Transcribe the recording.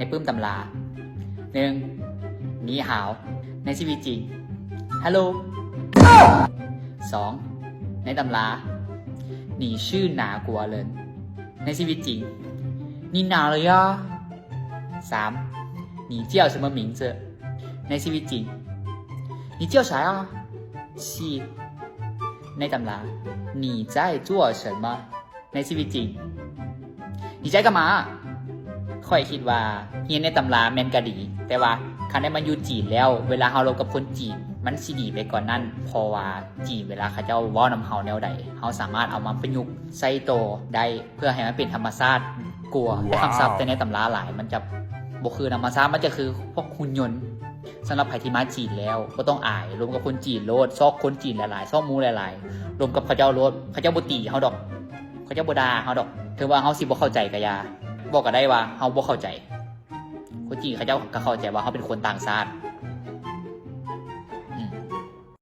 ในปื้มตำราหนึ่งหนีหาวในชีวิตจริงฮัลโหลสองในตำราหนีชื่อหนากลัวเลยในชีวิตจริงนี่หนาเลยอ่ะสาม你叫什么名字ในชีวิตจริง你叫啥啊สี่ในตำรา你在做什么ในชีวิตจริง你在干嘛ค่อยคิดว่าเฮียนในตำราแมนกะดีแต่ว่าคันได้มาอยู่จีนแล้วเวลาเราลบกับคนจีนมันสิดีไปก่อนนั้นเพราะว่าจีนเวลาเขาเจ้าเว้านำเฮาแนวใดเฮาสามารถเอามาประยุกต์ใส่โตได้เพื่อให้มันเป็นธรรมชาติกลัวคำศัพท์แต่ในตำราหลายมันจะบ่คือธรรมชาติมันจะคือพวกหุ่นยนต์สำหรับใครที่มาจีนแล้วก็ต้องอายรวมกับคนจีนโลดซอกคนจีนหลายๆซอกมูหลายๆรวมกับเขาเจ้าโลดเขาเจ้าบ่ตีเฮาดอกเขาเจ้าบ่ด่าเฮาดอกถึงว่าเฮาสิบ่เข้าใจก็อย่าบอกก็ได้ว่าเฮาบ่เข้าใจคนจีนเขาเจ้าก็เข้าใจว่าเฮาเป็นคนต่างชาติ